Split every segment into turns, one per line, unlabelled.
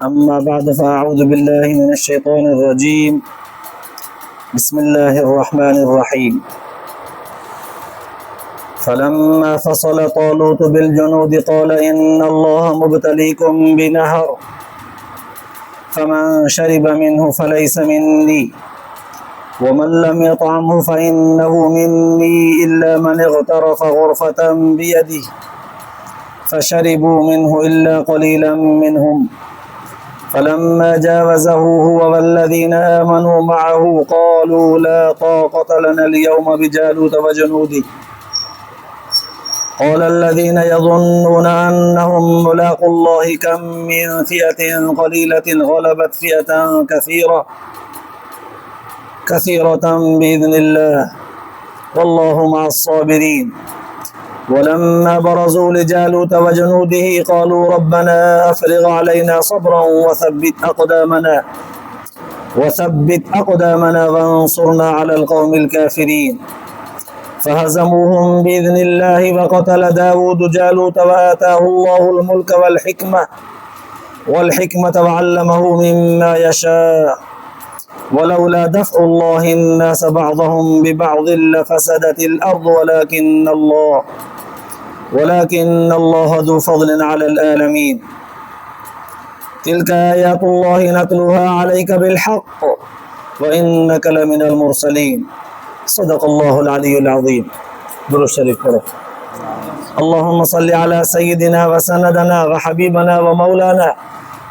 أما بعد فأعوذ بالله من الشيطان الرجيم. بسم الله الرحمن الرحيم. فلما فصل طالوت بالجنود قال إن الله مبتليكم بنهر فمن شرب منه فليس مني ومن لم يطعمه فإنه مني إلا من اغترف غرفة بيده فشربوا منه إلا قليلا منهم فلما جاوزه هو والذين آمنوا معه قالوا لا طاقة لنا اليوم بجالوت وجنوده قال الذين يظنون أنهم ملاقوا الله كم من فئة قليلة غلبت فئة كثيرة بإذن الله والله مع الصابرين. ولما برزوا لجالوت وجنوده قالوا ربنا أفرغ علينا صبرا وثبت أقدامنا وانصرنا على القوم الكافرين فهزموهم بإذن الله وقتل داود جالوت وآتاه الله الملك والحكمة وعلمه مما يشاء ولولا دفع الله الناس بعضهم ببعض لفسدت الأرض ولكن الله ذو فضل على العالمين. تلك آيات الله نتلوها عليك بالحق وإنك لمن المرسلين. صدق الله العلي العظيم. درود شريف پڑھو. اللهم صل على سيدنا وسندنا وحبيبنا ومولانا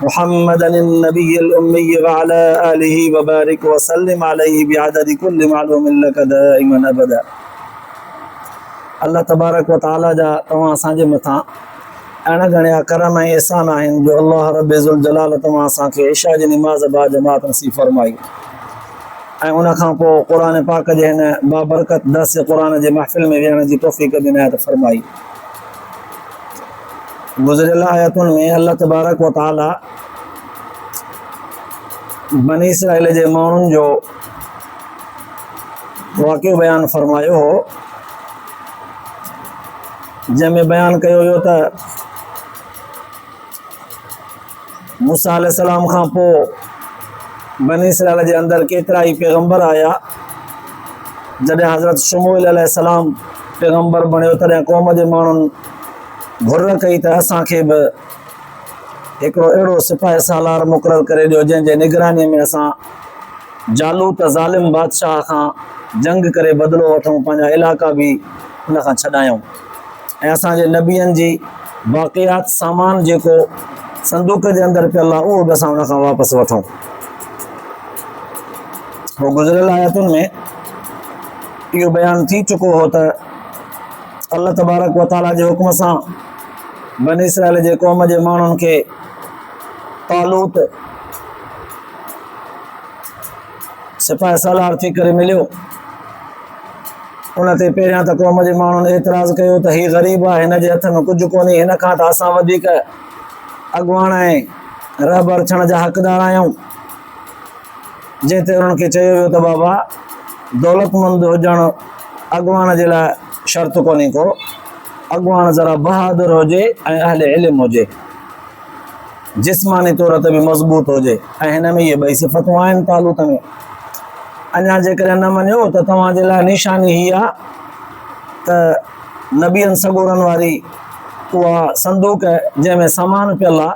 محمد النبي الأمي وعلى آله وبارك وسلم عليه بعدد كل معلوم لك دائما أبدا. अल्लाह तबारक व ताला जा तव्हां असांजे मथां अहिड़ा घणा करम ऐं एहसान आहिनि जो अल्लाह रब ज़ुल जलाल तव्हां असांखे इशा जी निमाज़ बा जमात नसीब फरमाई ऐं उन खां पोइ क़ुर पाक जे हिन बाबरकत दर्स क़ुर जे महफ़िल में विहण जी तौफ़ीक़ इनायत फरमाई। गुज़िरियल आयतुनि में अल्लाह तबारक व ताला बनी इसराइल जे माण्हुनि जो वाक़ियो बयानु फरमायो हो जंहिंमें बयानु कयो हुयो त मूसा अलैहिस्सलाम खां पोइ बनी इसराइल जे अंदरि केतिरा ई पैगम्बर आया। जॾहिं हज़रत शमूएल अलैहिस्सलाम पैगम्बर बणियो तॾहिं क़ौम जे माण्हुनि घुर कई त असांखे बि हिकिड़ो अहिड़ो सिपाही सालार मुक़ररु करे ॾियो जंहिंजे निगरानीअ में असां जालूत ज़ालिम बादशाह खां जंग करे बदिलो वठूं, पंहिंजा इलाइक़ा बि हुन खां छॾायूं ऐं असांजे नबियनि जी बाक़ियात सामान जेको संदूक जे अंदरि पियल आहे उहो बि असां हुन खां वापसि वठूं। पोइ गुज़िरियल आयतुनि में इहो बयानु थी चुको हो त अल्लाह तबारक व ताला जे हुकुम सां बनी इसराइल जे क़ौम जे माण्हुनि खे तालूत सिपाही सालार थी करे मिलियो। उन ते पहिरियां त क़ौम जे माण्हुनि एतिराज़ु कयो त हीउ ग़रीब आहे, हिन जे हथ में कुझु कोन्हे, हिन खां त असां वधीक अॻुवाण ऐं रहबर थियण जा हक़दार आहियूं। जंहिं ते उन्हनि खे चयो वियो त बाबा दौलतमंद हुजणु अॻुवाण जे लाइ शर्त कोन्हे को, अॻुवाण ज़रा बहादुर हुजे ऐं अहले इल्म हुजे, जिस्मानी तौर ते बि मज़बूत हुजे ऐं हिन में इहे ॿई सिफ़तूं आहिनि तालूत में। अञा जेकॾहिं न मञियो त तव्हांजे लाइ निशानी हीअ आहे त नबियनि सगोरनि वारी उहा संदूक जंहिंमें सामान पियल आहे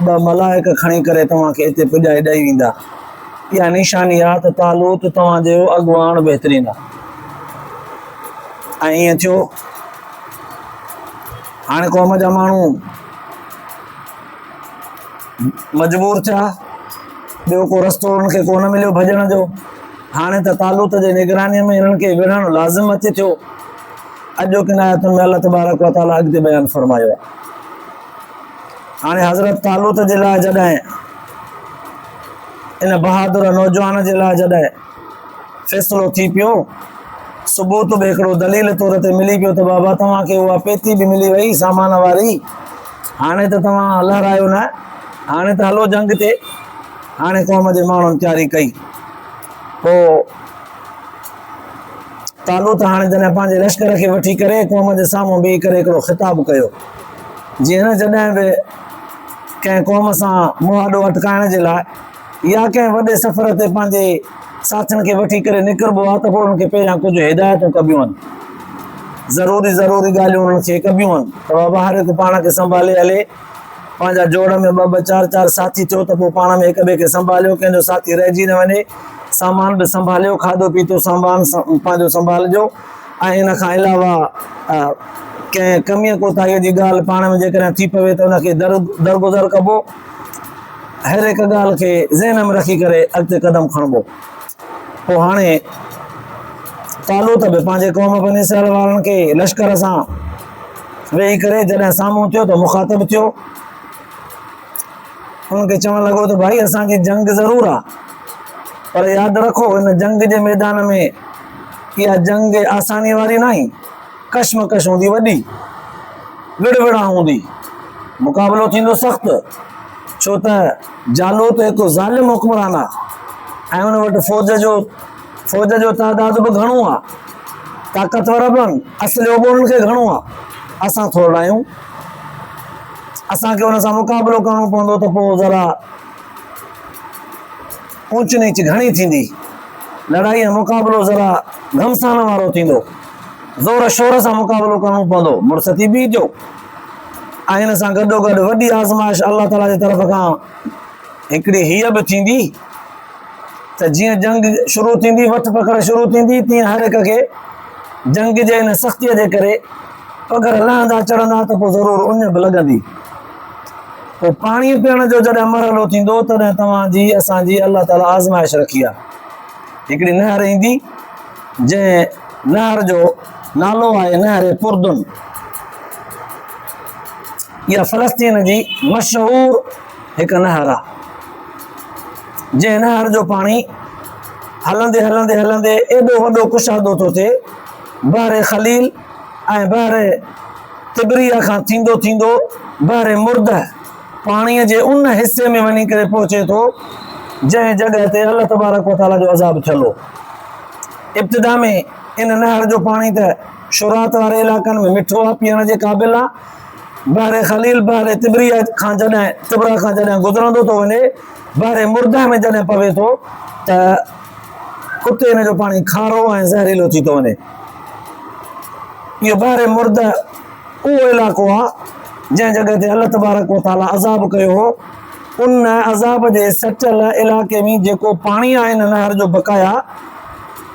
ॿ मलाइक खणी करे तव्हांखे हिते पुॼाए ॾेई वेंदा। इहा निशानी आहे त तालूत तव्हांजो अॻुवाण बहितरीनु आहे। ऐं ईअं थियो। हाणे क़ौम जा माण्हू मजबूर थिया, ॿियो को रस्तो उन्हनि खे कोन मिलियो भॼण जो। हाणे त तालूत जे निगरानीअ में हिननि खे विढ़णु लाज़िम अचे थियो। अॼोकिन आयतुनि में अल्लाह तबारक व ताला अॻिते बयानु फरमायो आहे। हाणे हज़रत तालूत जे लाइ जॾहिं इन बहादुर नौजवान जे लाइ जॾहिं फ़ैसिलो थी पियो, सबूत बि हिकिड़ो दलील तौर ते मिली पियो त बाबा तव्हांखे उहा पेती बि मिली वई सामान वारी, हाणे त तव्हां लहरायो न, हाणे त हलो जंग ते। हाणे क़ौम जे माण्हुनि तयारी कई। पोइ तालूत हाणे जॾहिं पंहिंजे लश्कर खे वठी करे क़ौम जे साम्हूं बीही करे हिकिड़ो ख़िताबु कयो। जीअं न जॾहिं बि कंहिं क़ौम सां मुआदो अटकाइण जे लाइ या कंहिं वॾे सफ़र ते पंहिंजे साथियुनि खे वठी करे निकिरबो आहे त पोइ उन्हनि खे पहिरियां कुझु हिदायतूं कबियूं आहिनि, ज़रूरी ॻाल्हियूं उन्हनि खे कबियूं आहिनि त बाबा हर हिकु पाण खे संभाले हले। पंहिंजा जोड़ में ॿ ॿ चारि चारि साथी थियो त पोइ पाण में हिक ॿिए खे संभालियो, कंहिंजो साथी रहिजी न वञे, सामान बि संभालियो, खाधो पीतो सामान पंहिंजो संभालिजो। ऐं इन खां अलावा कंहिं कमीअ कोताहीअ जी ॻाल्हि पाण में जेकॾहिं थी पवे त उनखे दरगुज़र कबो। हर हिकु ॻाल्हि खे ज़हन में रखी करे अॻिते क़दम खणबो। पोइ हाणे तालूत बि पंहिंजे क़ौम बनी इसराईल वारनि खे लश्कर सां वेही करे जॾहिं साम्हूं थियो त मुखातिब थियो, उनखे चवणु लॻो त भाई असांजी जंग ज़रूरु आहे, पर यादि रखो हिन जंग जे मैदान में इहा जंग आसानी वारी न आहे, कशमकश हूंदी वॾी, विड़विड़ा हूंदी, मुक़ाबिलो थींदो सख़्तु, छो त जालूत हिकु ज़ालिम हुक्मरान आहे ऐं उन वटि फ़ौज जो तादाद बि घणो आहे, ताक़तवर बि आहिनि, असलियो बि उन्हनि खे घणो आहे। असां थोरा आहियूं, असांखे हुन सां मुक़ाबिलो करणो पवंदो त पोइ ज़रा ऊंच नीच घणी थींदी, लड़ाईअ मुक़ाबिलो ज़रा घमसान वारो थींदो, ज़ोर शोर सां मुक़ाबिलो करणो पवंदो, मुड़सती बीहजो। ऐं हिन सां गॾोगॾु वॾी आज़माइश अल्लाह ताला जी तरफ़ खां हिकिड़ी हीअ बि थींदी त जीअं जंग शुरू थींदी, वठ पकड़ शुरू थींदी, तीअं हर हिक खे जंग जे हिन सख़्तीअ जे करे अगरि लहंदा चढ़ंदा त पोइ ज़रूरु उञ बि लॻंदी। पोइ पाणी पीअण जो जॾहिं मरहलो थींदो तॾहिं तव्हांजी असांजी अल्लाह ताला आज़माइश रखी आहे। हिकिड़ी नहर ईंदी जंहिं नहर जो नालो आहे नहर पुरदुन। इहा फ़लस्तीन जी मशहूरु हिकु नहर आहे, जंहिं नहर जो पाणी हलंदे हलंदे हलंदे एॾो वॾो कुशादो थो थिए, बहर खलील ऐं बहर तिबरिया खां थींदो थींदो बहर मुर्द पाणीअ जे उन हिसे में वञी करे पहुचे थो जंहिं जॻह ते अल्लाह तबारक व तआला जो अज़ाब थियल हो। इब्तिदा में इन नहर जो पाणी त शुरात वारे इलाइक़नि में मिठो आहे, पीअण जे क़ाबिल आहे। बहर खलील बहर तिबरिया खां जॾहिं गुज़रंदो थो वञे, बहर मुर्दा में जॾहिं पवे थो त उते हिन जो पाणी खारो ऐं ज़हरीलो थी थो वञे। इहो बहर मुर्द उहो इलाइक़ो आहे जंहिं जॻह ते अल्लाह तबारक व तआला अज़ाब कयो हो। उन अज़ाब जे सटियल इलाइक़े में जेको पाणी आहे हिन नहर जो बक़ाया,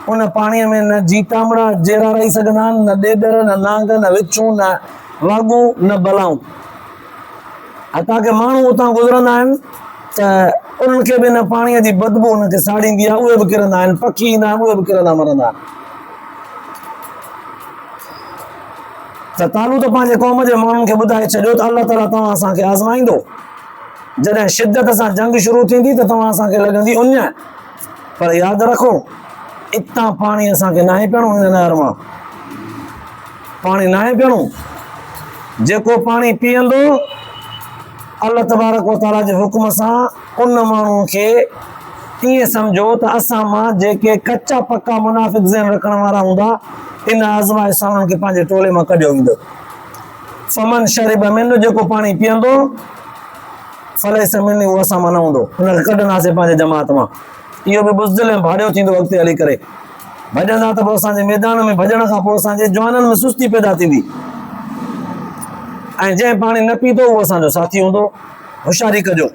उन पाणीअ में न जीतामड़ा जहिड़ा रही सघंदा आहिनि, न ॾेडर, न नांग, न विछूं, न वागूं, न बलाऊं। हथां के माण्हू उतां गुज़रंदा आहिनि त उन्हनि खे बि हिन पाणीअ जी बदबू उनखे साड़ींदी आहे, उहे बि किरंदा आहिनि, पखी ईंदा आहिनि, उहे बि किरंदा मरंदा आहिनि। त तालूत पंहिंजे क़ौम जे माण्हुनि खे ॿुधाए छॾियो त अल्लाह ताला तव्हां असांखे आज़माईंदो, जॾहिं शिदत सां जंग शुरू थींदी त तव्हां असांखे लॻंदी उञ, पर यादि रखो इतां पाणी असांखे नाहे पीअणो, हिन नहर मां पाणी नाहे पीअणो। जेको पाणी पीअंदो अल्लाह तबारक व तआला जे हुक्म सां उन माण्हू खे ईअं सम्झो त असां मां जेके कचा पका मुनाफ़िक़ ज़हन रखण वारा हूंदा, इन आज़माइश सां उन्हनि खे पंहिंजे टोले मां कढियो वेंदो। फमन शरिब मिन, जेको पाणी पीअंदो, फलैस मिन्नी, उहो असां मां न हूंदो, हुनखे कढंदासीं पंहिंजे जमात मां। इहो बि बुज़दिल ऐं भाड़ियो थींदो अॻिते हली करे। भॼंदा त पोइ असांजे मैदान में भॼण खां पोइ असांजे जवाननि में सुस्ती पैदा थींदी, ऐं जंहिं पाणी न पीतो उहो असांजो साथी हूंदो। होशियारी कजो,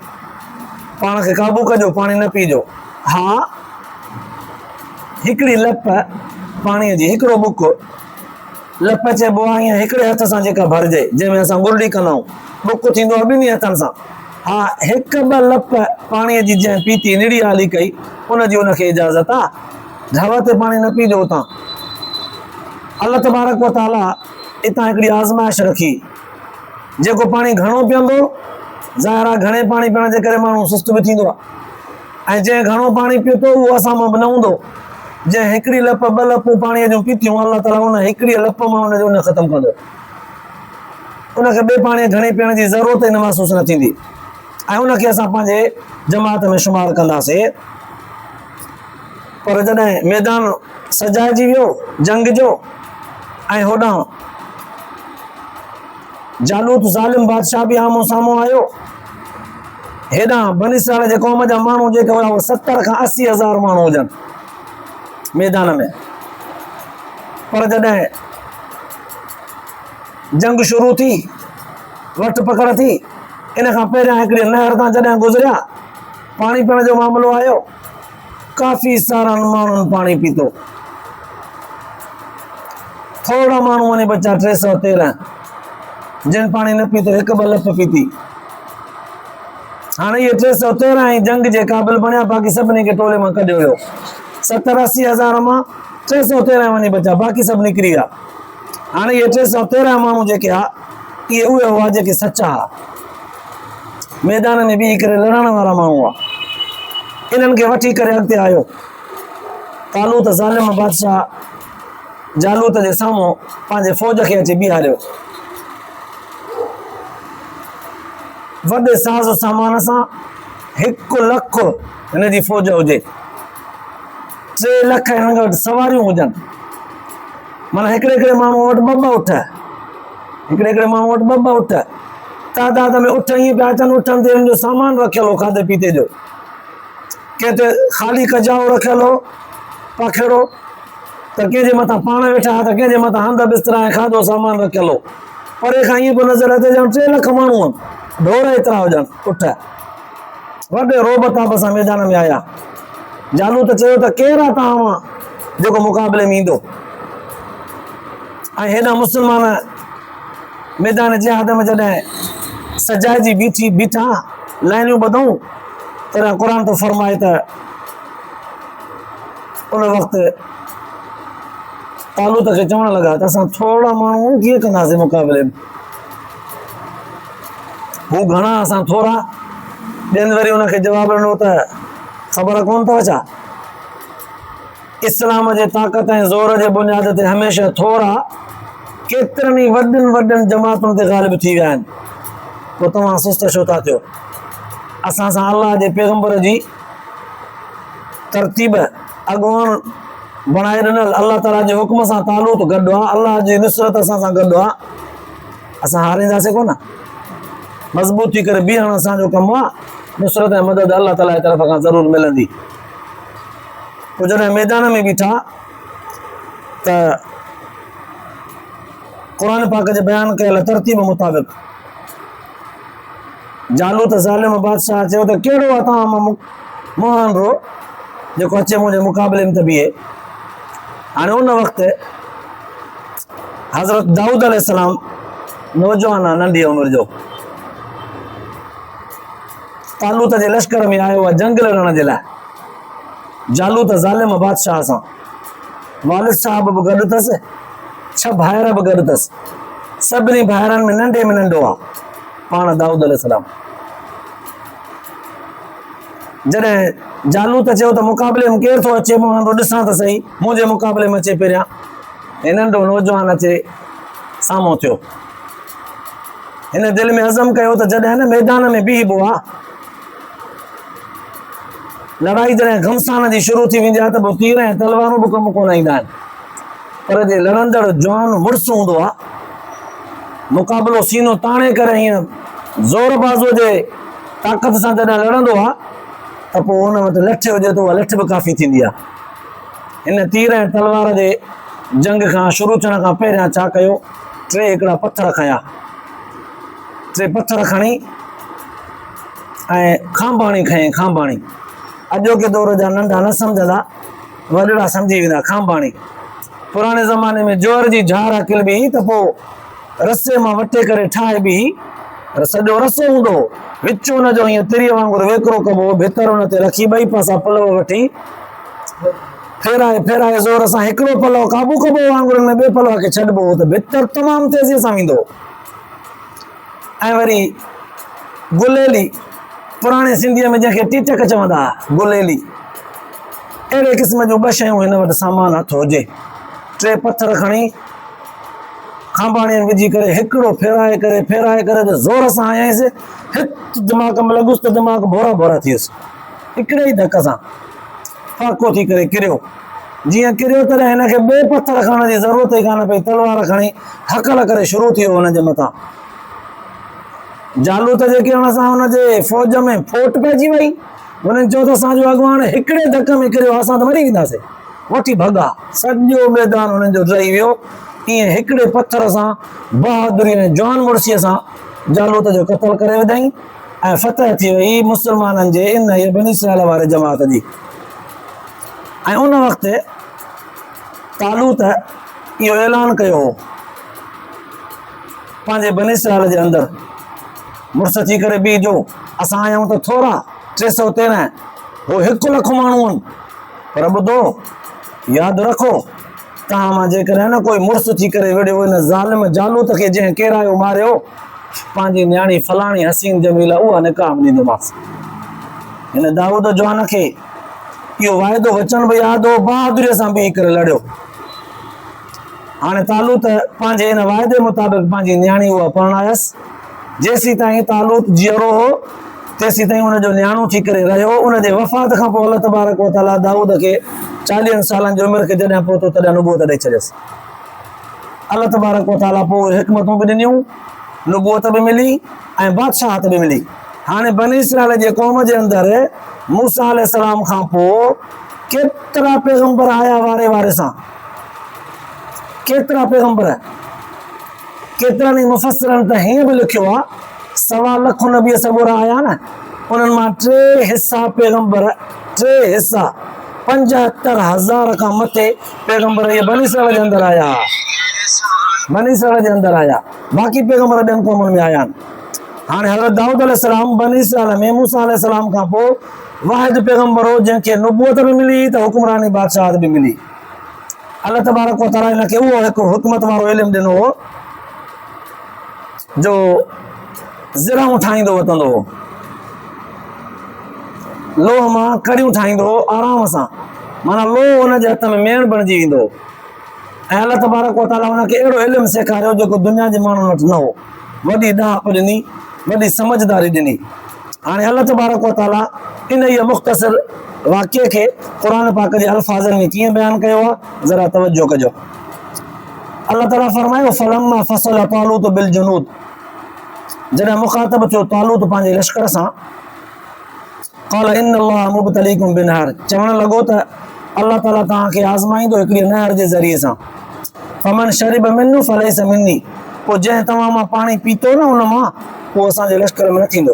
पाण खे क़ाबू कजो, पाणी न पीजो। हा, हिकिड़ी लप पाणीअ जी, हिकिड़ो बुक लप चइबो आहे, ईअं हिकिड़े हथ सां जेका भरिजे, जंहिंमें असां गुरड़ी कंदा आहियूं, बुक थींदो आहे ॿिन्ही हथनि सां। हा, हिकु ॿ लप पाणीअ जी जंहिं पीती, निड़ी हाली कई, उनजी उनखे इजाज़त आहे, ढव ते पाणी न पीजो उतां। अल्लाह तबारक व तआला इतां हिकिड़ी आज़माइश रखी, जेको पाणी घणो पीअंदो, ज़ाहिर आहे घणे पाणी पीअण जे करे माण्हू सुस्त बि थींदो आहे, ऐं जंहिं घणो पाणी पीतो उहो असां मां बि न हूंदो। जंहिं हिकिड़ी लप ॿ लपूं पाणीअ जूं पीतियूं, अल्लाह ताला उन हिकिड़ी लप मां उनजो उन ख़तमु कंदो, उनखे ॿिए पाणी घणे पीअण जी ज़रूरत ई न महसूस न थींदी, ऐं उनखे असां पंहिंजे जमात में शुमार कंदासीं। पर जॾहिं मैदान सजाइजी वियो जंग जो, ऐं होॾां जालूत ज़ालिम बादशाह बि आम्हूं साम्हूं आयो, हेॾां बनी इसराइल जे क़ौम जा माण्हू जेके हुआ 70 खां 80,000 माण्हू हुजनि मैदान में। पर जॾहिं जंग शुरू थी, वठ पकड़ थी, इन खां पहिरियां हिकिड़ी नहर तां जॾहिं गुज़रिया, पाणी पीअण जो मामिलो आयो, काफ़ी सारा माण्हुनि पाणी पीतो। थोड़ा माण्हू वञी बचा 313 जिन पाणी न पीतो, हिकु ॿ लप पीती। हाणे इहे 313 ई जंग जे क़ाबिल बणिया, बाक़ी सभिनी खे टोले मां कढियो वियो। 70-80,000 मां 313 वञी बचा, बाक़ी सभु निकिरी विया। हाणे इहे 313 माण्हू जेके हा, इहे उहे हुआ जेके सचा हा, मैदान में बीही करे लड़ण वारा माण्हू हुआ। इन्हनि खे वठी करे अॻिते आयो तालूत ज़ालिम बादशाह जालूत जे साम्हूं पंहिंजे फ़ौज खे अची बीहारियो। वॾे साज़ सामान सां 1 लख हिन जी फ़ौज हुजे, 3 लख हिन वटि सवारियूं हुजनि। माना हिकिड़े माण्हू वटि ॿ उठ, हिकिड़े माण्हू वटि ॿ उठ तादाद में उठ ईअं पिया अचनि। उठनि ते हिन जो सामान रखियल हो, खाधे पीते जो, कंहिं ते ख़ाली कजाओ रखियल हो पाखेड़ो, त कंहिंजे मथां पाण वेठा, त कंहिंजे मथां हंध बिस्तरा ऐं खाधो सामान रखियल हो। परे खां ईअं पियो नज़र अचे ॼण 3 लख माण्हू आहिनि, ढोर एतिरा हुजनि उठ। वॾे रोब ताब सां मैदान में आया। जालूत चयो त केरु आहे तव्हां मां जेको मुक़ाबले में ईंदो? ऐं हेॾा मुस्लमान मैदान जिहाद में जॾहिं सजाइजी बीठा लाइनियूं ॿधूं, तॾहिं क़ुर तो फरमाए त उन वक़्तु तालूत खे चवण लॻा त असां थोड़ा माण्हू कीअं कंदासीं मुक़ाबले में, हू घणा असां थोड़ा। ॿियनि वरी उनखे जवाब ॾिनो त ख़बर कोन अथव छा, इस्लाम जे ताक़त ऐं ज़ोर जे बुनियाद ते हमेशह थोड़ा केतिरनि ई वॾनि जमातुनि ते ग़ालिब थी विया आहिनि। पोइ तव्हां सुस्त छो था थियो? असां सां अलाह जे पैगंबर जी तरतीब अॻुवान बणाए ॾिनल अल्लाह ताला जे हुक्म सां तालूत गॾु आहे, अल्लाह जी नुसरत असां सां गॾु आहे। असां हारींदासीं कोन, मज़बूत थी करे बीहण असांजो कमु आहे। नुसरत ऐं मदद अल्लाह ताला जी तरफ़ खां ज़रूरु मिलंदी। पोइ जॾहिं मैदान में बीठा त क़ुर पाक जे बयान कयल तरतीब मुताबिक़ जालूत ज़ालिम बादशाह चयो त कहिड़ो आहे तव्हां मां मुहानरो जेको अचे मुंहिंजे मुक़ाबले में त बीहे। हाणे उन वक़्तु हज़रत दाऊद अलैहिस्सलाम नौजवान आहे, नंढी उमिरि जो, तालूत जे लश्कर में आयो आहे जंग लड़ण जे लाइ। जालूत ज़ालिम बादशाह सां वालिद साहब बि गॾु अथसि, 6 भाइर बि गॾु अथसि। सभिनी भाइरनि में नंढो आहे पाण दाऊद अलैहिस्सलाम। जॾहिं जालूत चयो त मुक़ाबले में केरु थो अचे, मां ॾिसां त सही, मुंहिंजे मुक़ाबले में अचे पहिरियां। हे नंढो नौजवान अचे साम्हूं थियो। हिन दिलि में अज़म कयो त जॾहिं न मैदान में बीहबो आहे, लड़ाई जॾहिं घमसान जी शुरू थी वेंदी आहे त पोइ तीर ऐं तलवारूं बि कमु कोन ईंदा आहिनि। पर जे लड़ंदड़ जवान मुड़ुस हूंदो आहे, मुक़ाबलो सीनो ताणे करे हीअं ज़ोर बाज़ो जे ताक़त सां जॾहिं लड़ंदो आहे त पोइ हुन वटि लठ हुजे त उहा लठ बि काफ़ी थींदी आहे। हिन तीर ऐं तलवार जे जंग खां शुरू थियण खां पहिरियां छा कयो, 3 हिकिड़ा पथर खया, 3 पथर खणी ऐं खांबाणी खयईं। खांबाणी अॼोके दौर जा नंढा न सम्झंदा, वॾड़ा सम्झी वेंदा। खांबाणी पुराणे ज़माने में जोर जी झार किलबी त पोइ रस्से मां वटे करे ठाहे बि सॼो रसो हूंदो, विच हुनजो हीअं तिरीअ वांगुरु वेकिरो कबो, भितर हुन ते रखी 2 पासा पलव वठी फेराए ज़ोर सां हिकिड़ो पलव क़ाबू कबो वांगुरु हुन ॿिए पलव खे छॾिबो त भितर तमामु तेज़ीअ सां वेंदो। ऐं वरी गुलेली, पुराणे सिंधीअ में जंहिंखे टीटक चवंदा, गुलेली, अहिड़े क़िस्म जूं 2 शयूं हिन वटि सामान हथ हुजे। 3 पथर खणी खांबाणीअ विझी करे हिकिड़ो फेराए करे त ज़ोर सां आयासीं। हिकु दिमाग़ में लॻुसि त दिमाग़ भोरा भोरा थी वियुसि। हिकिड़े ई धक सां फाको थी करे किरियो। जीअं किरियो तॾहिं हिनखे 2 पथर खणण जी ज़रूरत ई कान पई, तलवार खणी हकल करे शुरू थी वियो हुनजे मथां। जालूत जेके हुन सां हुनजे फ़ौज में फोट पइजी वई, हुननि चयो त असांजो अॻवान हिकिड़े धक में किरियो, असां त मरी वेंदासीं, वठी भॻा। सॼो मैदान हुननि जो रही वियो। ईअं हिकिड़े पथर सां बहादुरी ऐं जवान मुड़सीअ सां जालूत जो क़त्ल करे विधाईं ऐं फतह थी वई मुस्लमाननि जे इन बनी इस्राईल वारे जमात जी। ऐं उन वक़्तु तालूत इहो ऐलान कयो पंहिंजे बनी इस्राईल जे अंदरि, मुड़ुस थी करे बीहजो, असां आया आहियूं त थोरा 313, हो 1 लख माण्हू आहिनि, पर ॿुधो यादि रखो, तव्हां मां जेकॾहिं न कोई मुड़ुस थी करे विड़ियो हिन ज़ालिम जालूत खे जंहिं केरायो मारियो, पंहिंजी न्याणी फलाणी हसीन जमीला उहा निकाह ॾींदोमांसि। हिन दाऊद जवान खे इहो वाइदो वचन बि यादि हो, बहादुरीअ सां बीह करे लड़ियो। हाणे तालूत पंहिंजे हिन वाइदे मुताबिक़ पंहिंजी न्याणी उहा परणायसि। जेसीं ताईं तालूत जीअरो हो तेसीं ताईं हुनजो न्याणो थी करे रहियो। उनजे वफ़ात खां पोइ अल्लाह तबारक व तआला दाऊद खे 40 सालनि जी उमिरि खे जॾहिं पहुतो तॾहिं नुबूअत ॾेई छॾियसि। अल्लाह तबारक व तआला पोइ हिकमतूं बि ॾिनियूं, नुबूअत बि मिली ऐं बादशाहत बि मिली। हाणे बनी इस्राईल जे क़ौम जे अंदरि मूसा अलैहिस्सलाम खां पोइ केतिरा पैगंबर आया वारे वारे सां, केतिरा पैगंबर, केतिरनि ई मुफ़स्सिरनि त हीअं बि लिखियो आहे 1.25 लख नबी सॻोरा आया न, उन्हनि मां 3 हिसा पैगंबर, 3 हिसा 75,000 खां मथे पैगंबर इहे बनी इस्राईल जे अंदरि आया, बनी इस्राईल जे अंदरि आया। बाक़ी पैगंबर ॿियनि क़ौमुनि में आया आहिनि। हाणे हज़रत दाऊद अलैहिस्सलाम बनी इस्राईल में मूसा अलैहिस्सलाम खां पोइ वाहिद पैगंबर हो जंहिंखे नुबूअत बि मिली त हुक्मरानी बादशाहत बि मिली। अल्लाह तबारक व तआला हिनखे उहो हिकु हुकमत वारो इल्मु ॾिनो हो जो ज़िराऊं ठाहींदो वठंदो हो, लोह मां कड़ियूं ठाहींदो हो आराम सां, माना लोह हुनजे हथ में मेण बणिजी वेंदो। ऐं अल्लाह तबारक व तआला हुनखे अहिड़ो इल्मु सेखारियो जेको दुनिया जे माण्हुनि वटि न हो। वॾी ॾाह ॾिनी, वॾी समझदारी ॾिनी। हाणे अल्लाह तबारक व तआला इन इहे मुख़्तसिर वाक़िए खे क़ुर पाक जे अल्फाज़नि में कीअं बयानु कयो आहे, ज़रा तवजो कजो। अल्लाह ताला फरमायो फलम्मा फ़सल तालूत बिल जुनूद, जॾहिं मुख़ातब थियो तालूत पंहिंजे लश्कर सां, क़ाल इन्न अल्लाह मुब्तलीकुम बिनहर, चवणु लॻो त अल्लाह ताला तव्हांखे आज़माईंदो हिकिड़ी नहर जे ज़रिए सां, फमन शरिब मिन्हु फलैस मिन्नी, पोइ जंहिं तव्हां मां पाणी पीतो न उन मां उहो असांजे लश्कर में न थींदो।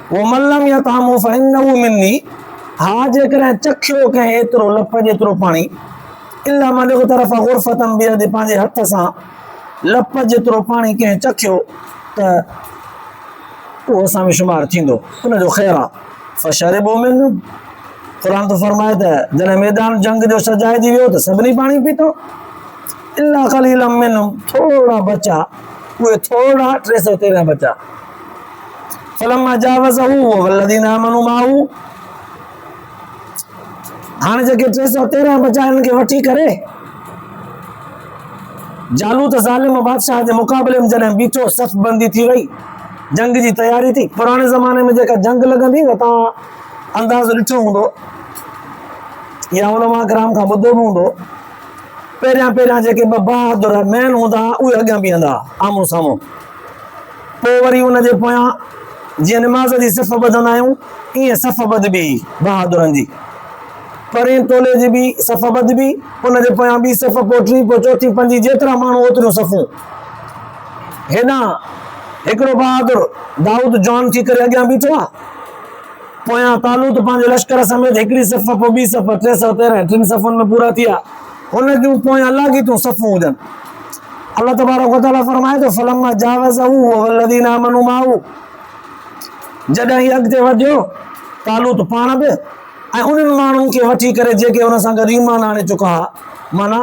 वो मल्लम यतअमहु फइन्नहु मिन्नी, हा जेकॾहिं चखियो कंहिं एतिरो लप जेतिरो पाणी, इल्ला मन तरफ़ गुरफ़तन बियदि, पंहिंजे हथ सां लप जेतिरो पाणी कंहिं चखियो त उहो असां में शुमार थींदो, उनजो ख़ैरु आहे। फशरिबू मिन्हु, क़ुर तो फरमाए त जॾहिं मैदान जंग जो सजाइजी वियो त सभिनी पाणी पीतो। इल्ला क़लीलन मिन्हुम, थोरा बचा, उहे थोरा 313 बचा। फलम्मा जावज़हु वल्लज़ीना आमनू माहू, हाणे जेके 313 बचा हिन खे वठी करे जालूत ज़ालिम बादशाह जे मुक़ाबले में जॾहिं बीठो, सफ़ बंदी थी वई, जंग जी तयारी थी। पुराणे ज़माने में जेका जंग लॻंदी न, तव्हां अंदाज़ो ॾिठो हूंदो या उलमा किराम खां ॿुधो बि हूंदो, पहिरियां पहिरियां जेके ॿ बहादुर मैन हूंदा उहे अॻियां बीहंदा आम्हूं साम्हूं, पोइ वरी उनजे पोयां जीअं निमाज़ जी सफ़ ॿधंदा आहियूं ईअं सफ़ ॿधबी बहादुरनि जी, परें तोले जी बि सफ़ ॿधबी, उनजे पोयां ॿी सफ़, पोइ टी, पोइ चौथी, पंजी, जेतिरा माण्हू ओतिरियूं सफ़ूं। हेॾां हिकिड़ो बहादुर दाऊद जवान थी करे अॻियां बीठो आहे, पोयां तालूत पंहिंजे लश्कर समेत हिकिड़ी सफ़, पोइ ॿी सफ़, 313 टिनि सफ़ुनि में पूरा थिया, हुन जूं पोयां लाॻीतूं सफ़ूं हुजनि। अल्लाह तबारक व तआला फरमाए थो फलम्मा जावज़हु वल्लज़ीना आमनू माहू, जॾहिं ही अॻिते वधियो तालूत पाण बि ऐं उन्हनि माण्हुनि खे वठी करे जेके हुन सां गॾु ईमान आणे चुका हुआ, माना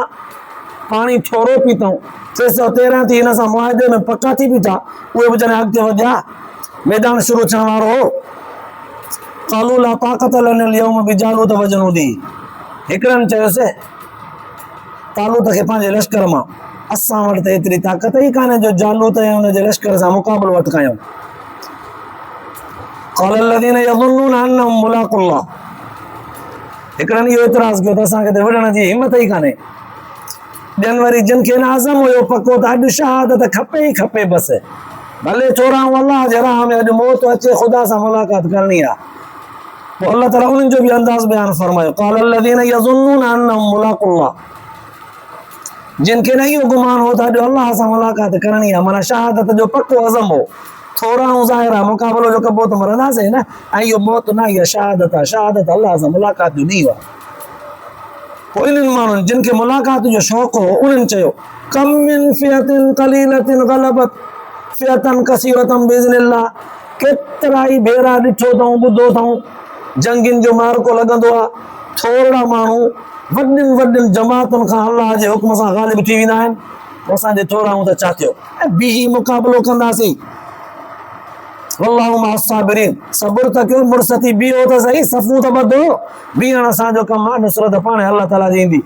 पाणी थोरो पीतऊं, 313 थी हिन सां मुआदे में पका थी बीठा, उहे बि जॾहिं अॻिते वधिया, मैदान शुरू थियण वारो हो, क़ालू ला ताक़त लना अल-यौम बिजालूत व जुनूदी, हिकिड़नि चयोसीं तालूत खे पंहिंजे लश्कर मां, असां वटि त एतिरी ताक़त ई कान्हे जो जालूत ऐं हुनजे लश्कर सां मुक़ाबिलो वटि कयूं। क़ाल अल्लज़ीना यज़ुन्नून अन्नहुम मुलाक़ुल्लाह, हिकिड़नि इहो एतिराज़ कयो त असांखे त विढ़ण जी हिमत ई कान्हे। ॿियनि वरी जिन खे नाज़म हुयो पको त अॼु शहादत खपे ई खपे, बसि भले चोराऊं अल्लाह जे राह में, अॼु मौत अचे ख़ुदा सां मुलाक़ात करणी आहे। पोइ अल्लाह ताला उन्हनि जो बि अंदाज़ बयान फरमायो, क़ाल अल्लज़ीना यज़ुन्नूना अन्नहुम मुलाक़ुल्लाह, जिन खे न इहो गुमान हो त अॼु अल्लाह सां मुलाक़ात करणी आहे, माना शहादत जो पको अज़म हो। थोरा ऐं ज़ाहिर आहे, मुक़ाबलो जो कबो त मरंदासीं न, ऐं इहो मौत न, इहा शहादत आहे। शहादत अल्लाह सां मुलाक़ात जो ॾींहुं आहे। पोइ इन्हनि माण्हुनि जिन खे मुलाक़ात जो शौक़ु हो, उन्हनि चयो, कम मिन फ़ियतिन क़लीलतिन ग़लबत फ़ियतन कसीरतन बिइज़्निल्लाह, केतिरा ई भेरा ॾिठो अथऊं, ॿुधो अथऊं, जंगियुनि जो मार्को लॻंदो आहे, थोरा माण्हू वॾियुनि वॾियुनि जमातुनि खां अल्लाह जे हुक्म सां ग़ालिब थी वेंदा आहिनि। असांजे थोरा आहियूं त छा थियो, ऐं बीही मुक़ाबलो कंदासीं। वल्लाहु मअ अस्साबिरीन, सबुर त कयो, मुड़सती बीहो त सही, सफ़ूं त ॿधो, बीहण असांजो कमु आहे, नुसरत पाणे अल्लाह ताला जी ईंदी।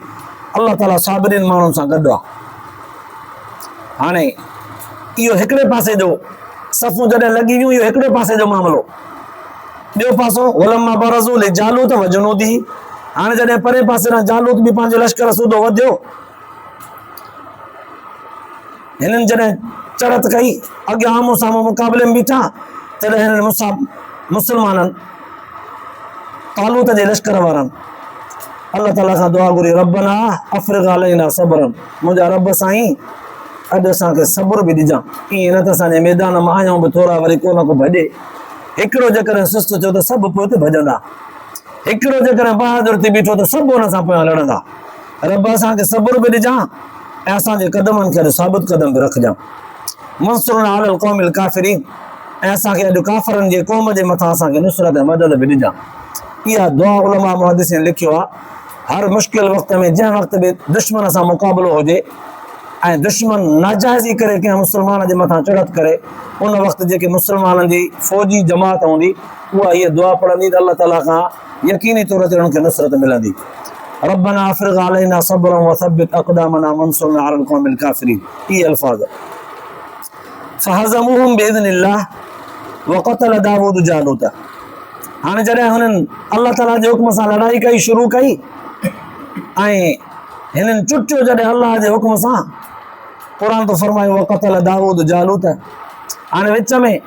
अल्लाह ताला साबिरीन माण्हुनि सां गॾु आहे। हाणे इहो हिकिड़े पासे जो, सफ़ूं जॾहिं लॻी वियूं, इहो हिकिड़े पासे जो मामिलो। ॿियो पासो, वलम्मा बरज़ू लिजालूत व जुनूदिही, हाणे जॾहिं परे पासे खां जालूत बि पंहिंजो लश्कर सूधो वधियो, हिननि जॾहिं चढ़त कई, अॻियां आम्हूं साम्हूं मुक़ाबले में बीठा, तॾहिं हिननि मुस्लमाननि तालूत जे लश्कर वारनि अल्लाह ताला खां दुआ घुरी, रब्बना अफ़्रिग़ अलैना सब्रन, मुंहिंजा रब साईं अॼु असांखे सब्र बि ॾिजां। ईअं न त असांजे मैदान मां आहियूं बि थोरा वरी को न को भॼे। हिकिड़ो जेकॾहिं सुस्त थियो त सभु पोइ ते भॼंदा, हिकिड़ो जेकॾहिं बहादुर थी बीठो त सभु हुन सां पोयां लड़ंदा। रब असांखे सब्र बि ॾिजां ऐं असांजे क़दमनि खे साबित क़दम बि रखजां। मंसूरना अलल क़ौमिल काफ़िरीन, ऐं असांखे अॼु काफ़रनि जे क़ौम जे मथां असांखे नुसरत ऐं मदद बि ॾिजां। इहा दुआ उलमा मुहद्दिसीन लिखियो आहे, हर मुश्किल वक़्त में, जंहिं वक़्त बि दुश्मन सां मुक़ाबलो हुजे ऐं दुश्मन नाजाइज़ी करे कंहिं मुस्लमान जे मथां चढ़त करे, उन वक़्तु जेके मुस्लमाननि जी फ़ौजी जमात हूंदी, उहा इहा दुआ पढ़ंदी त अल्लाह ताला खां यकीनी तौर ते उन्हनि खे नुसरत मिलंदी। रब्बना अफ़्रिग़ अलैना सब्रन व सब्बित अक़दामना वंसुरना अलल क़ौमिल काफ़िरीन, इहे अल्फाज़। फ़हज़मूहुम बिइज़्निल्लाह व क़तल दाऊद जालूत, हाणे जॾहिं हुननि अल्लाह ताला जे हुक्म सां लड़ाई कई, शुरू कई, ऐं हिननि चुटियो जॾहिं अल्लाह जे हुक्म सां, क़ुर तो फरमायो व क़तल दाऊद जालूत। हाणे विच में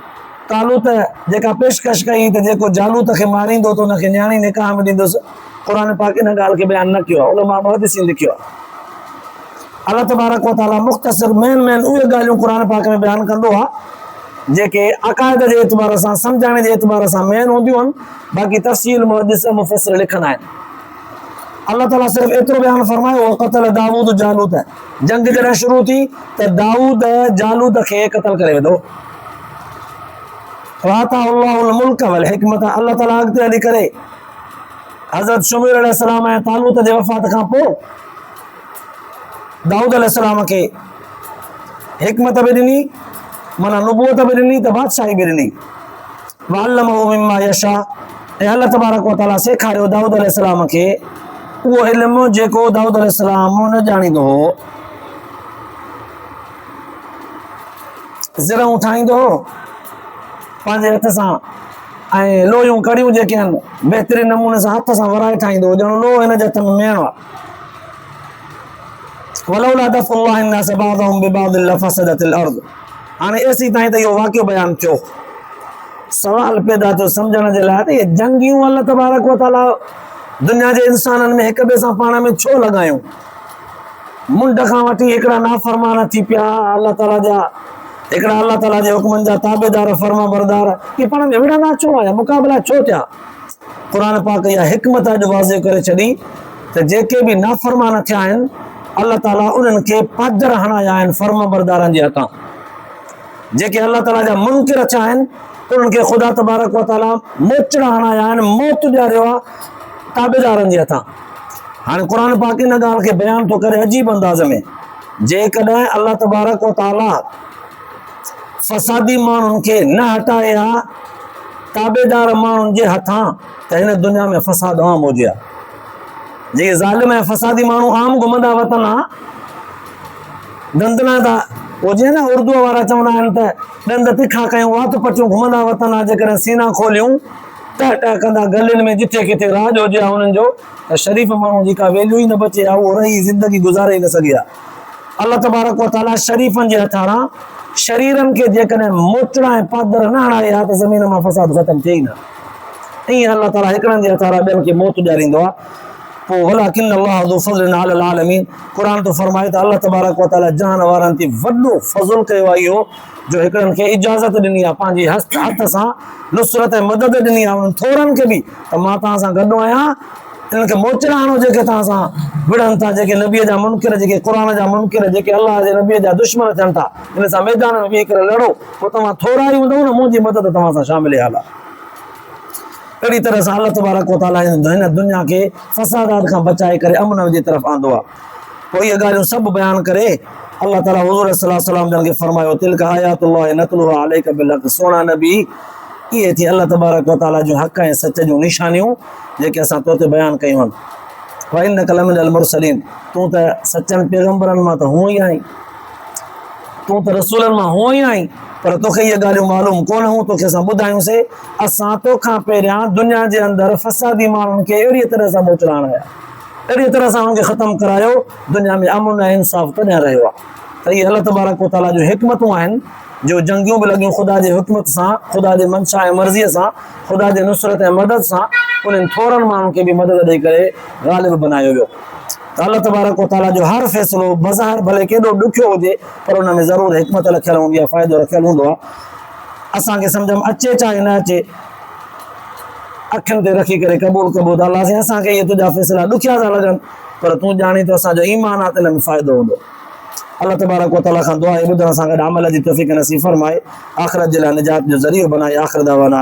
तालूत जेका पेशकश कई त जेको जालूत खे मारींदो त हुनखे न्याणी निकाह में ॾींदुसि, क़ुर पाक इन ॻाल्हि खे बयानु न कयो आहे, उलमा मुहद्दिसीन लिखियो आहे। अल्लाह तबारक व तआला मुख़्तसिर मेन उहे ॻाल्हियूं क़ुर पाक में बयानु कंदो आहे जेके अक़ाइद जे एतबार सां, सम्झाइण जे एतबार सां मेन हूंदियूं आहिनि, बाक़ी तफ़सील मुहद्दिस मुफ़स्सिर लिखंदा आहिनि। अल्लाह ताला सिर्फ़ु एतिरो बयानु फरमायो व क़तल दाऊद जालूत, जंग जॾहिं शुरू थी त दाऊद जालूत खे क़तल करे विधो। वाताहुल्लाहुल मुल्क वल हिकमत, अल्लाह ताला अॻिते हली करे हज़रत शुमैर अलैहिस्सलाम ऐं तालूत जे वफ़ात खां पोइ दाऊद अलैहिस्सलाम खे हिकमत बि ॾिनी, माना नुबूवत बि ॾिनी त बादशाही बि ॾिनी। वअल्लमहु मिम्मा यशा, ऐं अल्लाह तबारक व तआला सेखारियो दाऊद अलैहिस्सलाम खे उहो इल्मु जेको दाऊद अलैहिस्सलाम न ॼाणींदो हो। ज़िरऊं ठाहींदो हो पंहिंजे हथ सां, ऐं लोहियूं कड़ियूं जेके आहिनि बहितरीन नमूने सां हथ सां वराए ठाहींदो हो, ॼण लोह हिन जे हथ में मेण आहे। वलौला दफ़उल्लाहि अन्नास बअदहुम बिबअद लफ़सदतिल अर्ज़, हाणे एसी ताईं त इहो वाक़ियो बयानु थियो। सवाल पैदा थियो सम्झण जे लाइ त इहे जंगियूं अल्लाह तबारक व तआला दुनिया जे इंसाननि में हिक ॿिए सां पाण में छो लॻायूं? मुंड खां वठी हिकिड़ा नाफ़रमान थी पिया अल्लाह ताला जा, हिकिड़ा अल्लाह ताला जे हुक्मनि जा ताबेदार फर्मा बरदार, इहे पाण में विढ़ंदा छो आया, मुक़ाबला छो थिया? क़ुर पाक इहा हिकमत अॼु वाज़े करे छॾी त जेके बि नाफ़रमान थिया आहिनि, अल्लाह ताला उन्हनि खे पादर हणाया आहिनि फर्मा बरदारनि जे हथां। जेके अल्लाह ताला जा मुनकिर थिया आहिनि, उन्हनि खे ख़ुदा तबारक व तआला मोचड़ा हणाया आहिनि, मौत ॾियारियो आहे ताबेदारनि जे हथां। हाणे क़ुर पाक इन ॻाल्हि खे बयानु थो करे अजीब अंदाज़ में, जेकॾहिं अल्लाह तबारक व तआला फ़सादी माण्हुनि खे न हटाए हा ताबेदार माण्हुनि जे हथां, त हिन दुनिया में फ़साद आम हुजे हा। जेके ज़ालिम ऐं फ़सादी माण्हू आम घुमंदा वतन हा, दंदना था हुजे न, उर्दू वारा चवंदा आहिनि त ॾंद तिखा कयूं, वात पटियूं घुमंदा वतन हा, जेकॾहिं सीना खोलियूं टह टह कंदा गलियुनि में, जिथे किथे राज हुजे हा हुननि जो, त शरीफ़ माण्हू जी का वैल्यू ई न बचे हा, उहो रही ज़िंदगी गुज़ारे ई न सघे हा। अल्लाह तबारक व तआला शरीफ़नि जे हथारां शरीरनि खे जेकॾहिं मोचड़ा ऐं पादर न हणाए हा त ज़मीन मां फसाद ख़तमु थिए ई न। ईअं अलाह ताला हिकिड़नि जे हथारां ॿियनि खे मौत ॾियारींदो आहे। पोइ वलाकिन अल्लाह ज़ू फ़ज़लिन अलल आलमीन, क़ुर तो फरमाए त अल्लाह तबारक व तआला जहान वारनि ते वॾो फज़ुल कयो आहे इहो जो हिकिड़नि खे इजाज़त ॾिनी आहे पंहिंजे हथ सां नुसरत ऐं मदद ॾिनी आहे उन्हनि थोरनि खे बि त मां तव्हां सां गॾु आहियां। इन्हनि खे मोचड़ा हणो जेके तव्हां सां विढ़नि था, जेके नबीअ जा मुनकिर, जेके क़ुर जा मुनकिर, जेके अल्लाह जे नबीअ जा दुश्मन थियनि था, इन सां मैदान में वेही करे लड़ो। पोइ तव्हां थोरा ई हूंदव न, मुंहिंजी मदद तव्हां सां शामिल हाल आहे। अहिड़ी तरह सां अल्लाह तबारक व तआला हिन दुनिया खे फसादात खां बचाए करे अमन जी तरफ़ आंदो आहे। पोइ इहे ॻाल्हियूं सभु बयानु करे अल्लाह ताला हुज़ूर सल्लल्लाहु अलैहि वसल्लम जन खे फरमायो तिल्का आयातुल्लाहि नतलुहा अलैका बिलहक़, सोना नबी इहे थी अल्लाह तबारक व तआला जूं हक़ ऐं सच जूं निशानियूं जेके असां तो ते बयानु कयूं आहिनि। व इन्नका लमिनल मुरसलीन, तूं त सचनि पैगंबरनि मां त हुअं ई आहीं, तूं त रसूलनि मां हुअं ई आहीं, पर तोखे इहे ॻाल्हियूं मालूम कोन हूं, तोखे असां ॿुधायूंसीं। असां तोखां पहिरियां दुनिया जे अंदरि फसादी माण्हुनि खे अहिड़ीअ तरह सां मोचड़ा हणाया, अहिड़ीअ तरह सां उन्हनि खे ख़तमु करायो, दुनिया में अमन ऐं इंसाफ़ तॾहिं रहियो आहे। त इहे अल्लाह तबारक व तआला जूं हिकमतूं आहिनि जो जंगियूं बि लॻियूं ख़ुदा जे हिकमत सां, ख़ुदा जे मंशा ऐं मर्ज़ीअ सां, ख़ुदा जे नुसरत ऐं मदद सां उन्हनि थोरनि माण्हुनि खे बि मदद ॾेई करे ग़ालिब बनायो वियो। त अल्लाह तबारक व तआला जो हर फ़ैसिलो बज़ाहिर भले केॾो ॾुखियो हुजे पर उन में ज़रूरु हिकमत रखियल हूंदी आहे, फ़ाइदो रखियल हूंदो आहे। असांखे सम्झ में अचे चाहे न अचे, अखियुनि ते रखी करे क़बूल कबो त अलाह साईं असांखे इहे तुंहिंजा फ़ैसिला ॾुखिया था लॻनि, पर तूं ॼाणी त असांजो ईमान आहे त इन में फ़ाइदो हूंदो। अल्लाह तबारक व तआला खां दुआ आहे ॿुधण सां गॾु अमल जी तौफ़ीक़ नसीब फरमाए, आख़िरत जे लाइ निजात जो ज़रियो बनाए। आख़िर दावाना